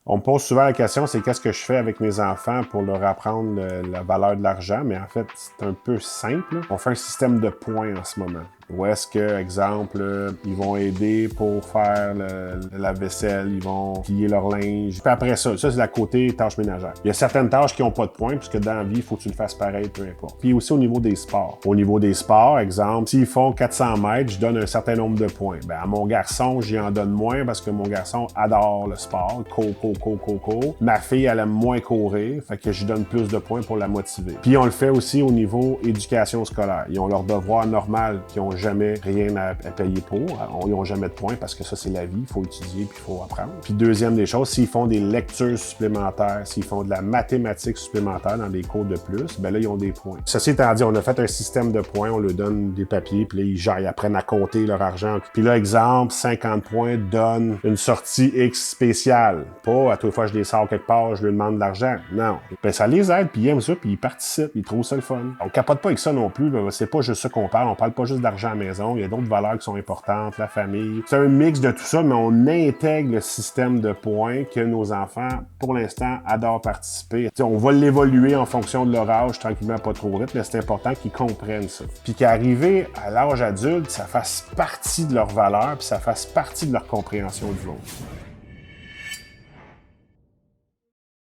On me pose souvent la question, c'est qu'est-ce que je fais avec mes enfants pour leur apprendre la valeur de l'argent? Mais en fait, c'est un peu simple. On fait un système de points en ce moment. Où est-ce que, exemple, ils vont aider pour faire la vaisselle, ils vont plier leur linge. Puis après ça c'est la côté tâches ménagères. Il y a certaines tâches qui n'ont pas de points, puisque dans la vie, il faut que tu le fasses pareil, peu importe. Puis aussi au niveau des sports. Au niveau des sports, exemple, s'ils font 400 mètres, je donne un certain nombre de points. Ben, à mon garçon, j'y en donne moins parce que mon garçon adore le sport. Cours. Ma fille, elle aime moins courir, fait que je donne plus de points pour la motiver. Puis on le fait aussi au niveau éducation scolaire. Ils ont leur devoir normal qui ont jamais rien à payer pour. Ils n'ont jamais de points parce que ça, c'est la vie. Il faut étudier puis il faut apprendre. Puis deuxième des choses, s'ils font des lectures supplémentaires, s'ils font de la mathématique supplémentaire dans des cours de plus, ben là, ils ont des points. Ceci étant dit, on a fait un système de points, on leur donne des papiers, puis là, ils apprennent à compter leur argent. Puis là, exemple, 50 points donne une sortie X spéciale. Pas à toutes les fois que je les sors quelque part, je leur demande de l'argent. Non. Ben ça les aide, puis ils aiment ça, puis ils participent, ils trouvent ça le fun. On capote pas avec ça non plus, ben, c'est pas juste ça qu'on parle. On parle pas juste d'argent à la maison. Il y a d'autres valeurs qui sont importantes, la famille. C'est un mix de tout ça, mais on intègre le système de points que nos enfants, pour l'instant, adorent participer. T'sais, on va l'évoluer en fonction de leur âge, tranquillement, pas trop vite, mais c'est important qu'ils comprennent ça. Puis qu'arriver à l'âge adulte, ça fasse partie de leurs valeurs, puis ça fasse partie de leur compréhension du monde.